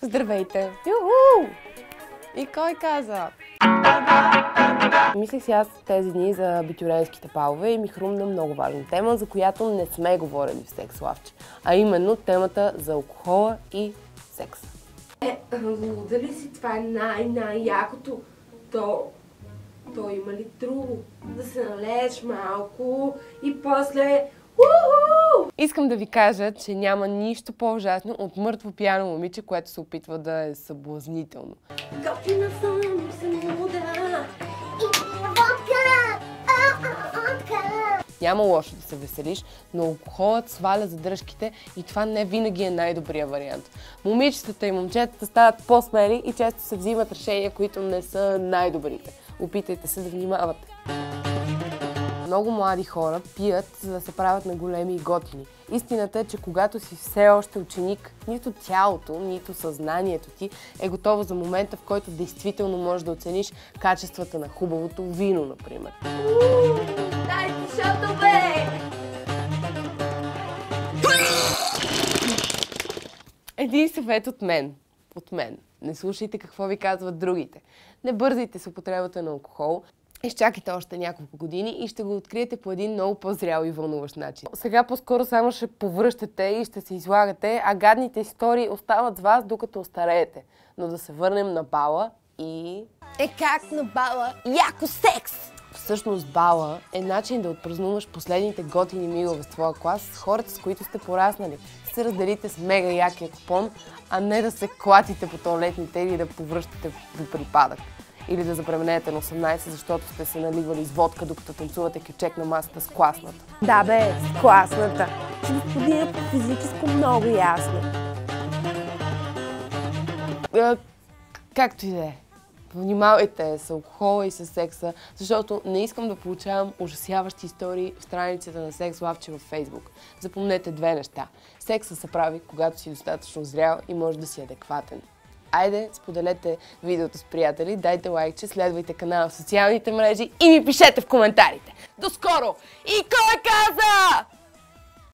Здравейте! Юху! И кой каза? Мислех си аз тези дни за битюренските палове и ми хрумна много важна тема, за която не сме говорили в Секс Лавче, а именно темата за алкохола и секса. Луда ли си? Това е най-якото. То има ли друго? Да се налееш малко и после... Искам да ви кажа, че няма нищо по-ужасно от мъртво пияно момиче, което се опитва да е съблазнително. Готина съм, луда. Няма лошо да се веселиш, но алкохолът сваля задръжките и това не винаги е най-добрият вариант. Момичетата и момчетата стават по-смели и често се взимат решения, които не са най-добрите. Опитайте се да внимавате. Много млади хора пият, за да се правят на големи и готини. Истината е, че когато си все още ученик, нито тялото, нито съзнанието ти е готово за момента, в който действително можеш да оцениш качествата на хубавото вино, например. Дай ти шото, бе! Един съвет от мен. Не слушайте какво ви казват другите. Не бързайте с употребата на алкохол. Изчакайте още няколко години и ще го откриете по един много по-зрял и вълнуващ начин. Сега по-скоро само ще повръщате и ще се излагате, а гадните истории остават с вас, докато остареете. Но да се върнем на бала и... Как на бала? Яко секс! Всъщност бала е начин да отпразнуваш последните готини мигове с твоя клас с хората, с които сте пораснали. Се разделите с мега якия купон, а не да се клатите по туалетните или да повръщате до припадък. Или да забременеете на 18, защото сте се наливали с водка, докато танцувате кючек на масата с класната. Да бе, с класната. Че господина по физическо много ясно. Както и да е. Внимавайте с алкохола и с секса, защото не искам да получавам ужасяващи истории в страницата на Секс Лавче във Фейсбук. Запомнете две неща. Секса се прави, когато си достатъчно зрял и може да си адекватен. Айде, споделете видеото с приятели, дайте лайкче, следвайте канала в социалните мрежи и ми пишете в коментарите. До скоро! И кой каза?